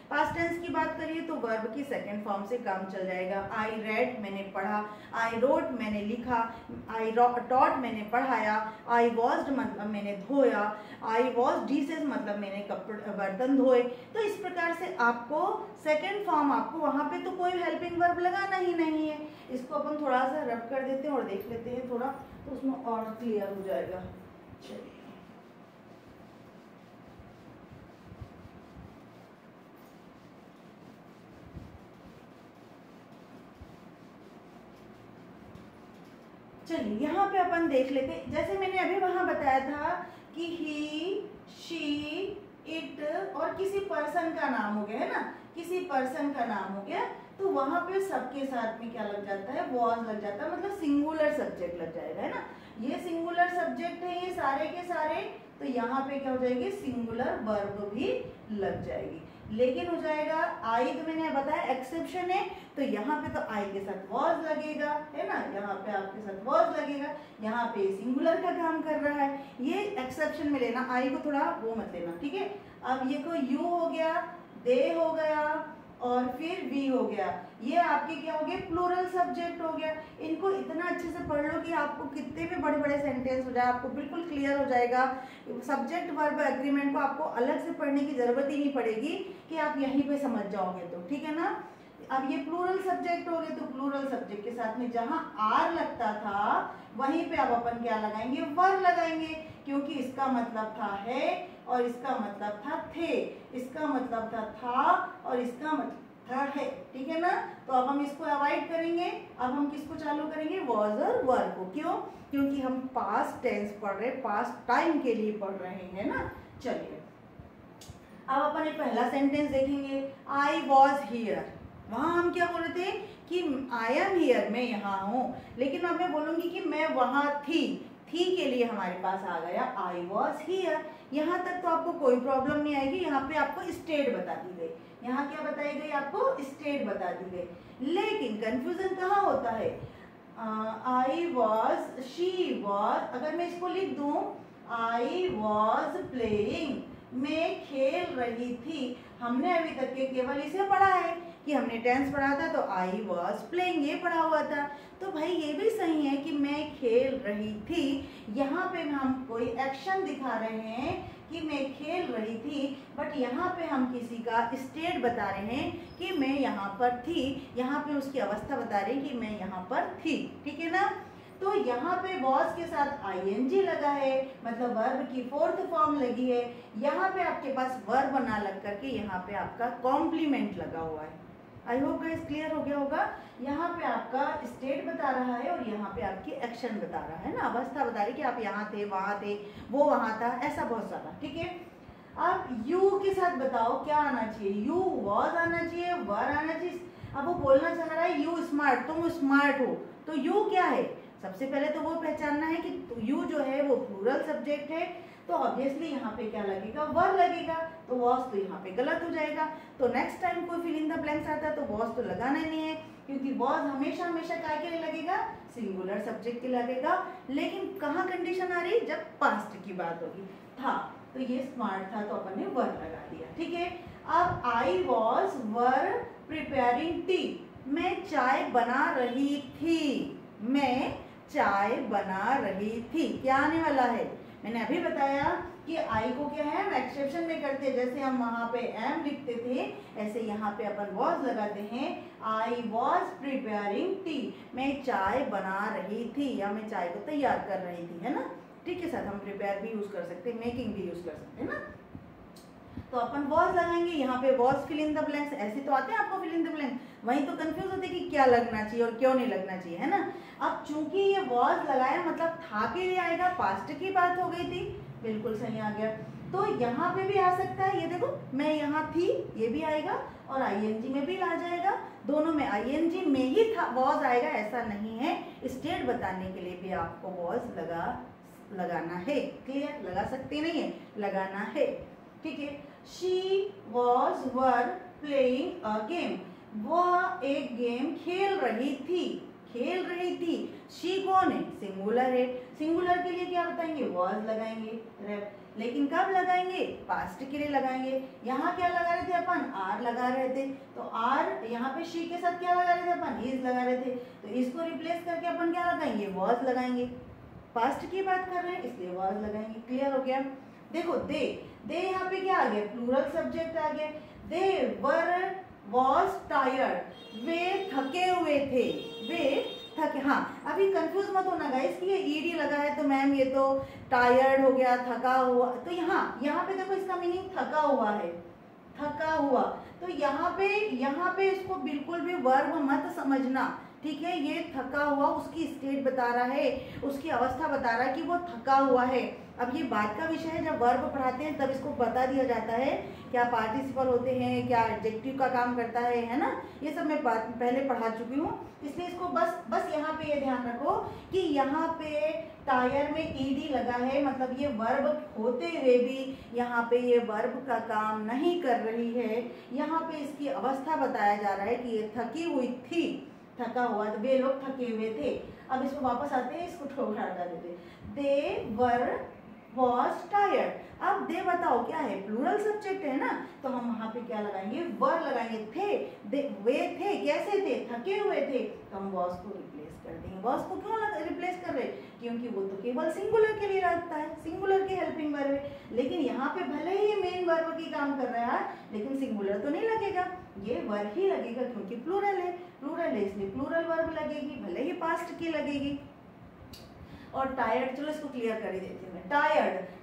पास्ट टेंस की बात करी है तो वर्ब की सेकंड फॉर्म से काम चल जाएगा। आई रेड, मैंने पढ़ा, आई रोट, मैंने लिखा, आई टॉट, मैंने पढ़ाया, आई वॉश्ड मतलब मैंने धोया, आई वॉश डिशेज मतलब मैंने कपड़े बर्तन धोए। तो इस प्रकार से आपको सेकंड फॉर्म, आपको वहां पे तो कोई हेल्पिंग वर्ब लगाना ही नहीं है। इसको अपन थोड़ा सा रब कर देते हैं और देख लेते हैं थोड़ा, तो उसमें और क्लियर हो जाएगा। चलिए, चलिए यहाँ पे अपन देख लेते, जैसे मैंने अभी वहां बताया था कि ही, शी, इट और किसी पर्सन का नाम हो गया है ना, किसी पर्सन का नाम हो गया, तो वहां पे सबके साथ में क्या लग जाता है, वॉज लग जाता है, मतलब सिंगुलर सब्जेक्ट लग जाएगा, है ना। ये सिंगुलर सब्जेक्ट है, ये सारे के सारे, तो यहाँ पे क्या हो जाएगी, सिंगुलर वर्ब भी लग जाएगी। लेकिन हो जाएगा आई, तो मैंने बताया एक्सेप्शन है, तो यहाँ पे तो आई के साथ वॉज लगेगा, है ना, यहाँ पे आपके साथ वॉज लगेगा, यहाँ पे सिंगुलर का काम कर रहा है, ये एक्सेप्शन में लेना, आई को थोड़ा वो मत लेना, ठीक है। अब ये को यू हो गया, दे हो गया, और फिर वी हो गया, ये आपके क्या हो गए, प्लूरल सब्जेक्ट हो गया। इनको इतना अच्छे से पढ़ लो कि आपको कितने भी बड़े बड़े सेंटेंस हो जाए आपको बिल्कुल क्लियर हो जाएगा। सब्जेक्ट वर्ब एग्रीमेंट को आपको अलग से पढ़ने की जरूरत ही नहीं पड़ेगी कि आप यहीं पे समझ जाओगे, तो ठीक है ना। अब ये प्लूरल सब्जेक्ट हो गए, तो प्लूरल सब्जेक्ट के साथ में जहां आर लगता था वहीं पे अब अपन क्या लगाएंगे, वर लगाएंगे, क्योंकि इसका मतलब था है और इसका मतलब था थे, इसका मतलब था और इसका मतलब था है, ठीक है ना। तो अब हम इसको अवॉइड करेंगे, अब हम किसको चालू करेंगे, वॉज और वर को। क्यों? क्योंकि हम पास्ट टेंस पढ़ रहे, पास्ट टाइम के लिए पढ़ रहे हैं ना। चलिए अब अपन एक पहला सेंटेंस देखेंगे, आई वॉज हियर। वहां हम क्या बोल रहे थे कि आई एम हियर, मैं यहाँ हूँ, लेकिन अब मैं बोलूंगी कि मैं वहां थी के लिए हमारे पास आ गया आई वॉज हियर। यहाँ तक तो आपको कोई प्रॉब्लम नहीं आएगी। यहाँ पे आपको स्टेट बता दी गई, यहाँ क्या बताई गई, आपको स्टेट बता दी गई। लेकिन कंफ्यूजन कहाँ होता है, आई वॉज, शी वॉज, अगर मैं इसको लिख दूं आई वॉज प्लेइंग, मैं खेल रही थी, हमने अभी तक के केवल इसे पढ़ा है, कि हमने टेंस पढ़ा था तो आई वॉज प्लेइंग ये पढ़ा हुआ था। तो भाई ये भी सही है कि मैं खेल रही थी। यहाँ पे हम कोई एक्शन दिखा रहे हैं कि मैं खेल रही थी, बट यहाँ पे हम किसी का स्टेट बता रहे हैं कि मैं यहाँ पर थी। यहाँ पे उसकी अवस्था बता रहे हैं कि मैं यहाँ पर थी, ठीक है ना। तो यहाँ पे वॉज के साथ आईएनजी लगा है, मतलब वर्ब की फोर्थ फॉर्म लगी है। यहाँ पे आपके पास वर्ब ना लग करके यहाँ पे आपका कॉम्प्लीमेंट लगा हुआ है। आई होप गाइस क्लियर हो गया होगा। यहाँ पे आपका स्टेट बता रहा है और यहाँ पे आपकी एक्शन बता रहा है ना, अवस्था बता रही कि आप यहाँ थे, वहां थे, वो वहां था, ऐसा बहुत सारा, ठीक है। अब यू के साथ बताओ क्या आना चाहिए, यू वॉज आना चाहिए, वर आना चाहिए। अब वो बोलना चाह रहा है यू स्मार्ट, तुम स्मार्ट हो, तो यू क्या है, सबसे पहले तो वो पहचानना है कि यू जो है वो प्लूरल सब्जेक्ट है, तो ऑब्वियसली यहाँ पे क्या लगेगा, वर लगेगा, तो वॉज तो यहाँ पे गलत हो जाएगा। तो नेक्स्ट टाइम कोई फिल इन द ब्लैंक्स आता है तो वॉज तो लगाना नहीं है, क्योंकि वॉज हमेशा हमेशा काय के लिए लगेगा, सिंगुलर सब्जेक्ट के लगेगा। लेकिन कहाँ कंडीशन आ रही, जब पास्ट की बात होगी। था तो ये स्मार्ट था तो अपन ने वर लगा दिया, ठीक है। अब I was were preparing T, मैं चाय बना रही थी, मैं चाय बना रही थी, क्या आने वाला है, मैंने अभी बताया कि आई को क्या है हम एक्सेप्शन में करते हैं, जैसे हम वहां पे एम लिखते थे ऐसे यहाँ पे अपन वॉज लगाते हैं। आई वॉज प्रिपेयरिंग टी, मैं चाय बना रही थी या मैं चाय को तैयार कर रही थी, है ना। टी के साथ हम प्रिपेयर भी यूज कर सकते हैं, मेकिंग भी यूज कर सकते हैं ना। तो अपन वॉज लगाएंगे, यहाँ पे was fill in the blanks, ऐसे तो आते हैं आपको फिल इन द ब्लैंक, वहीं तो कंफ्यूज होते हैं कि क्या लगना चाहिए और क्यों नहीं लगना चाहिए, है ना। अब चूंकि ये वॉज लगाया मतलब था के लिए आएगा, पास्ट की बात हो गई थी, बिल्कुल सही आ गया। तो यहाँ पे भी आ सकता है, ये देखो मैं यहाँ थी, ये भी आएगा और आईएनजी में भी आ जाएगा, दोनों में आईएनजी में ही था वॉज आएगा, ऐसा नहीं है। स्टेट बताने के लिए भी आपको वॉज लगाना है, क्लियर, लगा सकते नहीं है, लगाना है, ठीक है। She was were playing a game, वह एक गेम खेल रही थी, खेल रही थी। शी कौन है, सिंगुलर है, सिंगुलर के लिए क्या बताएंगे, वॉज लगाएंगे, लेकिन कब लगाएंगे, पास्ट के लिए लगाएंगे। यहाँ क्या लगा रहे थे अपन, आर लगा रहे थे, तो आर यहाँ पे शी के साथ क्या लगा रहे थे अपन, इज लगा रहे थे, तो इसको रिप्लेस करके अपन क्या लगाएंगे, वॉज लगाएंगे। पास्ट की बात कर रहे हैं इसलिए वॉज लगाएंगे, क्लियर हो गया। देखो दे यहाँ पे क्या आ गया, प्लूरल सब्जेक्ट आ गया। दे वर वॉज टायर्ड, वे थके हुए थे, वे थके। हाँ अभी कंफ्यूज मत होना गाइस कि ये ईडी लगा है तो मैम ये तो टायर्ड हो गया, थका हुआ, तो यहाँ पे देखो इसका मीनिंग थका हुआ है, थका हुआ। तो यहाँ पे इसको बिल्कुल भी वर्ब मत समझना, ठीक है। ये थका हुआ उसकी स्टेट बता रहा है, उसकी अवस्था बता रहा है कि वो थका हुआ है। अब ये बात का विषय है, जब वर्ब पढ़ाते हैं तब इसको बता दिया जाता है क्या पार्टिसिपल होते हैं, क्या एडजेक्टिव का काम करता है ना। ये सब मैं पहले पढ़ा चुकी हूँ, इसलिए इसको बस यहाँ पे ये ध्यान रखो कि यहाँ पे टायर में ईडी लगा है, मतलब ये वर्ब होते हुए भी यहाँ पे ये वर्ब का काम नहीं कर रही है। यहाँ पे इसकी अवस्था बताया जा रहा है कि ये थकी हुई थी, थका हुआ, तो वे लोग थके हुए थे। अब इसको वापस आते हैं, इसको ठोकर हटा देते। दे वर वॉज टायर्ड। अब दे बताओ क्या है, प्लूरल सब्जेक्ट है ना, तो हम वहां पे क्या लगाएंगे, वर लगाएंगे। थे, वे थे, कैसे थे, थके हुए थे, तो हम वॉज को रिप्लेस कर देंगे। वॉज को क्यों रिप्लेस कर रहे, क्योंकि वो तो केवल सिंगुलर के लिए रहता है, सिंगुलर की हेल्पिंग वर्ब है। लेकिन यहाँ पे भले ही मेन वर्ब की काम कर रहा है लेकिन सिंगुलर तो नहीं लगेगा, ये वर्ब ही लगेगा क्योंकि प्लूरल है इसलिए प्लूरल वर्ब लगेगी, भले ही पास्ट की लगेगी। और टायर्ड, चलो इसको क्लियर कर ही देती हूँ मैं।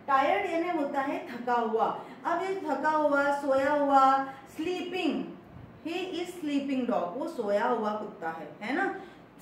टायर्ड यानी होता है थका हुआ। अब ये थका हुआ, सोया हुआ, sleeping, he is sleeping dog, वो सोया हुआ कुत्ता है ना।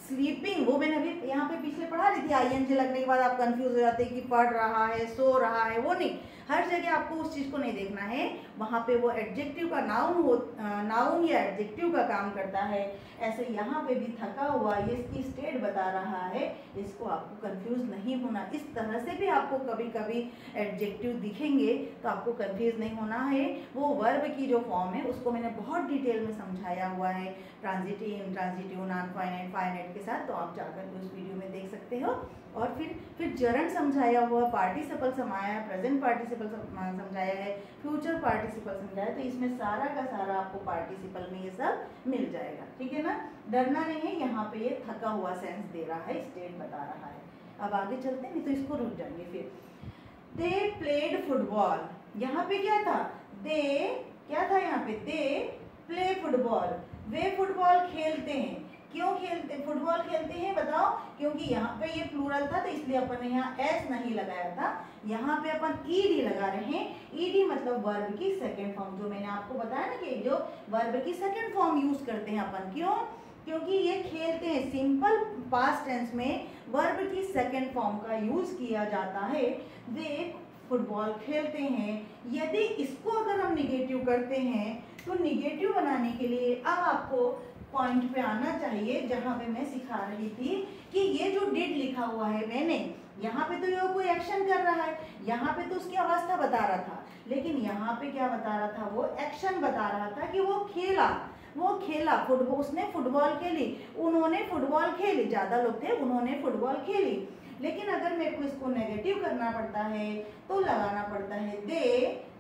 स्लीपिंग वो मैंने अभी यहाँ पे पिछले पढ़ा रही थी, आईएनजी लगने के बाद आप कंफ्यूज हो जाते हैं कि पढ़ रहा है, सो रहा है, वो नहीं। हर जगह आपको उस चीज को नहीं देखना है, वहां पे वो एडजेक्टिव का नाउन या एडजेक्टिव का काम करता है। ऐसे यहाँ पे भी थका हुआ, ये इसकी स्टेट बता रहा है, इसको आपको कंफ्यूज नहीं होना। इस तरह से भी आपको कभी कभी एडजेक्टिव दिखेंगे तो आपको कंफ्यूज नहीं होना है। वो वर्ब की जो फॉर्म है उसको मैंने बहुत डिटेल में समझाया हुआ है, transitive, intransitive, non finite, finite, point के साथ, तो आप जाकर उस वीडियो में देख सकते हो। और फिर जरंड समझाया हुआ, पार्टिसिपल समझाया, प्रेजेंट पार्टिसिपल समझाया है, फ्यूचर पार्टिसिपल समझाया, तो इसमें सारा का सारा आपको पार्टिसिपल में ये सब मिल जाएगा, ठीक है ना। डरना नहीं है, यहाँ पे ये थका हुआ सेंस दे रहा है, स्टेट बता रहा है। अब आगे चलते हैं, नहीं तो इसको रुक जाएंगे फिर। दे प्लेड फुटबॉल, यहाँ पे क्या था, दे क्या था यहाँ पे, they play football, way football खेलते हैं। क्यों खेलते, फुटबॉल खेलते हैं बताओ, क्योंकि यहाँ पे ये प्लूरल था तो इसलिए अपन ने यहाँ एस नहीं लगाया था, यहाँ पे अपन ईडी लगा रहे हैं। ईडी मतलब वर्ब की सेकंड फॉर्म, जो मैंने आपको बताया ना कि जो वर्ब की सेकंड फॉर्म यूज करते हैं अपन, क्यों, क्योंकि ये खेलते हैं, सिंपल पास्ट टेंस में वर्ब की सेकंड फॉर्म का यूज किया जाता है। वे फुटबॉल खेलते हैं। यदि इसको अगर हम निगेटिव करते हैं तो निगेटिव बनाने के लिए अब आपको पॉइंट पे आना चाहिए जहां पे मैं सिखा रही थी कि ये जो डिड लिखा हुआ है मैंने, यहाँ पे तो ये कोई एक्शन कर रहा है, यहाँ पे तो उसकी अवस्था बता रहा था, लेकिन यहाँ पे क्या बता रहा था, वो एक्शन बता रहा था कि वो खेला, फुटबॉल, उसने फुटबॉल खेली, उन्होंने फुटबॉल खेली, ज्यादा लोग थे, उन्होंने फुटबॉल खेली। लेकिन अगर मेरे को इसको नेगेटिव करना पड़ता है तो लगाना पड़ता है दे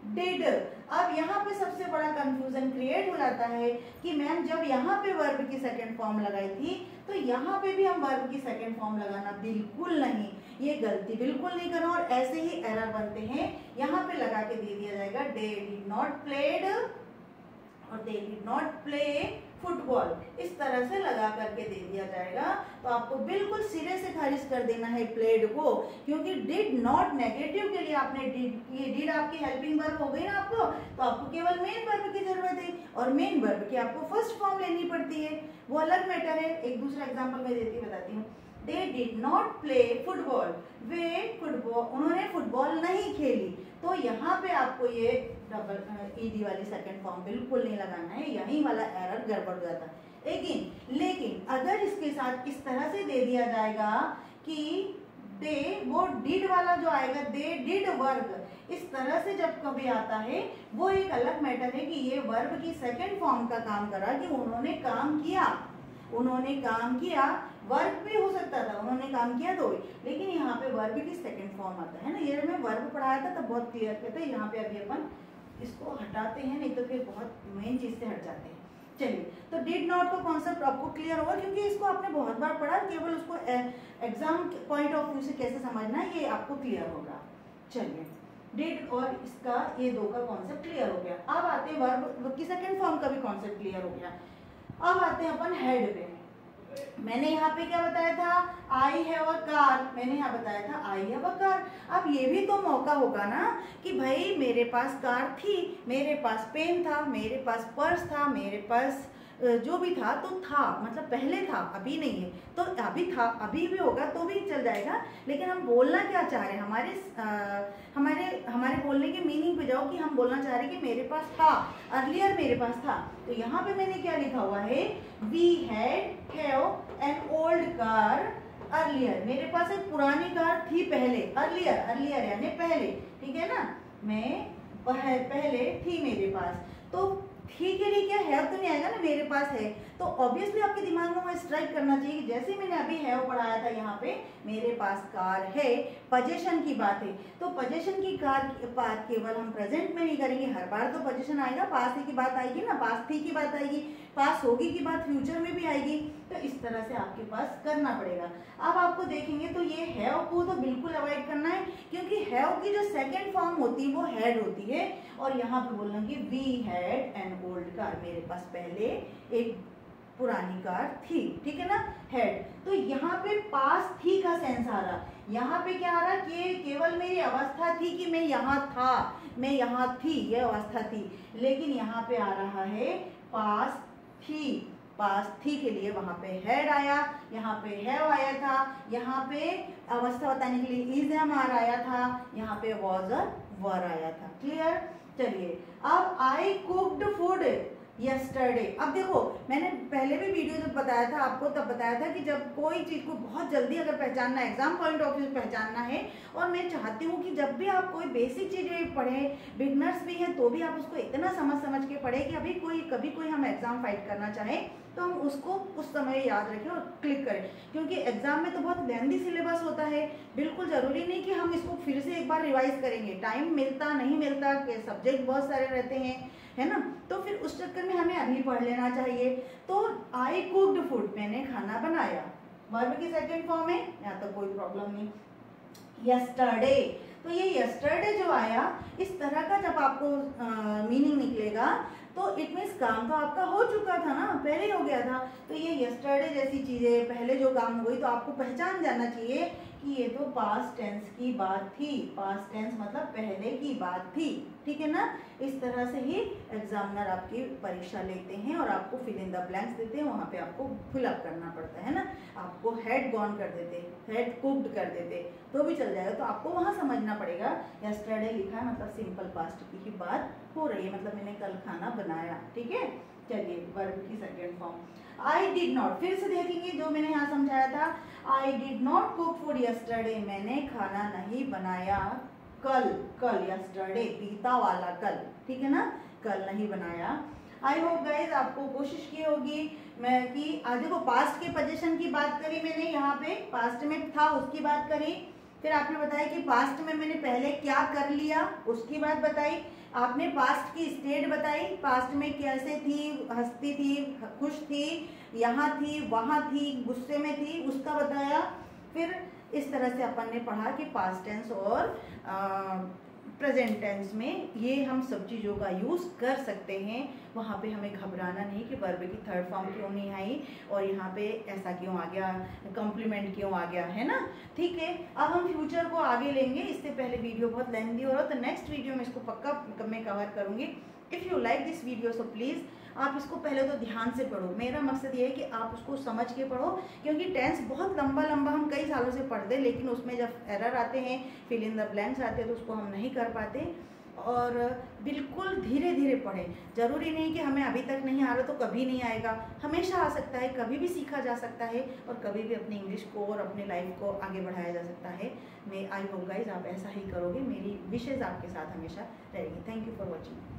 डिड। अब यहाँ पे सबसे बड़ा कंफ्यूजन क्रिएट हो जाता है कि मैम जब यहाँ पे वर्ब की सेकंड फॉर्म लगाई थी तो यहाँ पे भी हम वर्ब की सेकंड फॉर्म लगाना बिल्कुल नहीं, ये गलती बिल्कुल नहीं करना, और ऐसे ही एरर बनते हैं। यहाँ पे लगा के दे दिया जाएगा दे डिड नॉट प्लेड और they did not play football, इस तरह से लगा करके दे दिया जाएगा। तो आपको बिल्कुल सिरे से खारिज कर देना है प्लेड को, क्योंकि डिड नॉट नेगेटिव के लिए आपने डिड, ये डिड आपकी हेल्पिंग वर्ब हो गई ना आपको, तो आपको केवल मेन वर्ब की जरूरत है, और मेन वर्ब की आपको फर्स्ट फॉर्म लेनी पड़ती है, वो अलग मैटर है। एक दूसरा एग्जाम्पल मैं देती बताती हूँ। They did not play football, way football, उन्होंने फुटबॉल नहीं खेली, तो यहाँ पे आपको ये डबल ईडी वाली सेकंड फॉर्म बिल्कुल नहीं लगाना है, यही वाला एरर गड़बड़ हो जाता है। लेकिन अगर इसके साथ इस तरह से दे दिया जाएगा कि दे, वो डिड वाला जो आएगा, दे डिड वर्क, इस तरह से जब कभी आता है वो एक अलग मैटर है कि ये वर्ब की सेकंड फॉर्म का काम करा, कि उन्होंने काम किया, उन्होंने काम किया, वर्ब भी हो सकता था, उन्होंने काम किया तो, लेकिन यहाँ पे वर्ब की सेकंड फॉर्म आता है ना। ये मैं वर्ब पढ़ाया था तब बहुत क्लियर किया था, यहाँ पे अभी अपन इसको हटाते हैं, नहीं तो फिर बहुत मेन चीज से हट जाते हैं। चलिए, तो डिड नॉट का कॉन्सेप्ट आपको क्लियर होगा, क्योंकि इसको आपने बहुत बार पढ़ा, केवल उसको एग्जाम पॉइंट ऑफ व्यू से कैसे समझना है ये आपको क्लियर होगा। चलिए, डिड और इसका ये दो का कॉन्सेप्ट क्लियर हो गया। अब आते हैं वर्ब की सेकंड फॉर्म का भी कॉन्सेप्ट क्लियर हो गया। अब आते हैं अपन हेड पे। मैंने यहाँ पे क्या बताया था, आई हैव अ कार, मैंने यहाँ बताया था आई हैव अ कार। अब ये भी तो मौका होगा ना कि भाई मेरे पास कार थी, मेरे पास पेन था, मेरे पास पर्स था, मेरे पास जो भी था तो था, मतलब पहले था, अभी नहीं है, तो अभी था, अभी भी होगा तो भी चल जाएगा। लेकिन हम बोलना क्या चाह रहे हैं, हमारे बोलने के मीनिंग पे जाओ, कि हम बोलना चाह रहे हैं कि मेरे पास था, अर्लियर मेरे पास था। तो यहाँ पे मैंने क्या लिखा हुआ है, we have an old car earlier, मेरे पास एक पुरानी कार थी पहले, अर्लियर यानी पहले, ठीक है ना, मैं पहले थी मेरे पास, तो थी के लिए क्या हैव तो नहीं आएगा ना, मेरे पास है, तो ऑब्वियसली आपके दिमाग में वो स्ट्राइक करना चाहिए कि जैसे मैंने अभी हैव पढ़ाया था, यहाँ पे मेरे पास कार है, पोजीशन की बात है, तो पोजीशन की कार बात केवल हम प्रेजेंट में नहीं करेंगे, हर बार तो पोजीशन आएगा, पास ही की बात आएगी ना, पास थी की बात आएगी, पास होगी की बात फ्यूचर में भी आएगी, तो इस तरह से आपके पास करना पड़ेगा। अब आपको देखेंगे तो ये हैव को तो बिल्कुल अवॉइड करना है, क्योंकि हैव की जो सेकंड फॉर्म होती है वो हैड होती है, और यहाँ पे बोलना कि we had an old car, मेरे पास पहले एक पुरानी कार थी, ठीक है ना, हैड। तो यहाँ पे पास थी का सेंस आ रहा, यहाँ पे क्या आ रहा कि केवल मेरी अवस्था थी कि मैं यहाँ था, मैं यहाँ थी, ये अवस्था थी, लेकिन यहाँ पे आ रहा है पास थी के लिए वहां पे हैड आया, यहाँ पे हैव आया था, यहाँ पे अवस्था बताने के लिए इज एम आर आया था, यहाँ पे वॉज अ वर आया था। क्लियर? चलिए, अब आई कुक्ड फूड यस्टरडे। अब देखो, मैंने पहले भी वीडियो जब बताया था आपको, तब बताया था कि जब कोई चीज को बहुत जल्दी अगर पहचानना है, एग्जाम पॉइंट ऑफ व्यू पहचानना है, और मैं चाहती हूँ कि जब भी आप कोई बेसिक चीजें पढ़े, बिगनर्स भी हैं तो भी आप उसको इतना समझ के पढ़े कि कभी कोई हम एग्जाम फाइट करना चाहे तो हम उसको उस समय याद रखें और क्लिक करें, क्योंकि एग्जाम में तो बहुत लेंथी सिलेबस होता है। बिल्कुल ज़रूरी नहीं कि हम इसको फिर से एक बार रिवाइज करेंगे, टाइम मिलता नहीं मिलता, के सब्जेक्ट बहुत सारे रहते हैं, है ना। तो फिर उस चक्कर में हमें अभी पढ़ लेना चाहिए। तो आई कुक्ड फूड, मैंने खाना बनाया, वर्ब की सेकंड फॉर्म है, यहाँ तो कोई प्रॉब्लम नहीं। यस्टरडे, तो ये यस्टरडे जो आया, इस तरह का जब आपको मीनिंग निकलेगा तो इट मीन्स काम तो आपका हो चुका था ना, पहले हो गया था। तो ये यस्टरडे जैसी चीजें पहले जो काम हुई, तो आपको पहचान जाना चाहिए कि ये तो पास्ट टेंस की बात थी। पास्ट टेंस मतलब पहले की बात थी, ठीक है ना। इस तरह से ही एग्जामिनर आपकी परीक्षा लेते हैं और आपको फिल इन द ब्लैंक्स देते हैं, वहाँ पे आपको फिलअप करना पड़ता है ना। आपको हैड गॉन कर देते, हैड कुक्ड कर देते तो भी चल जाएगा। तो आपको वहाँ समझना पड़ेगा यस्टरडे लिखा है मतलब सिंपल पास्ट की बात हो रही है, मतलब मैंने कल खाना बनाया, ठीक है। चलिए वर्ब की second form I did not, फिर से देखेंगे जो मैंने यहाँ समझाया था। I did not cook food yesterday, मैंने खाना नहीं बनाया कल। कल यस्टरडे बीता वाला कल, ठीक है ना, कल नहीं बनाया। आई होप गाइज आपको कोशिश की होगी मैं कि आज देखो पास्ट के पोजीशन की बात करी मैंने, यहाँ पे पास्ट में था उसकी बात करी, फिर आपने बताया कि पास्ट में मैंने पहले क्या कर लिया उसकी बात बताई, आपने पास्ट की स्टेट बताई, पास्ट में कैसे थी, हंसती थी, खुश थी, यहाँ थी, वहाँ थी, गुस्से में थी, उसका बताया। फिर इस तरह से अपन ने पढ़ा कि पास्ट टेंस और प्रेजेंट टेंस में ये हम सब चीज़ों का यूज़ कर सकते हैं। वहाँ पे हमें घबराना नहीं कि वर्ब की थर्ड फॉर्म क्यों नहीं आई और यहाँ पे ऐसा क्यों आ गया, कॉम्प्लीमेंट क्यों आ गया, है ना। ठीक है, अब हम फ्यूचर को आगे लेंगे। इससे पहले वीडियो बहुत लेंथी हो रहा है, तो नेक्स्ट वीडियो में इसको पक्का मैं कवर करूँगी। If you like this video so please आप इसको पहले तो ध्यान से पढ़ो। मेरा मकसद ये है कि आप उसको समझ के पढ़ो, क्योंकि टेंस बहुत लंबा हम कई सालों से पढ़ते हैं, लेकिन उसमें जब एरर आते हैं, फिल इन द ब्लैंक्स आते हैं, तो उसको हम नहीं कर पाते। और बिल्कुल धीरे धीरे पढ़ें। ज़रूरी नहीं कि हमें अभी तक नहीं आ रहा तो कभी नहीं आएगा, हमेशा आ सकता है, कभी भी सीखा जा सकता है और कभी भी अपनी इंग्लिश को और अपने लाइफ को आगे बढ़ाया जा सकता है। मैं आई होप गाइज आप ऐसा ही करोगे, मेरी विशेज़ आपके साथ हमेशा रहेगी। Thank you for watching.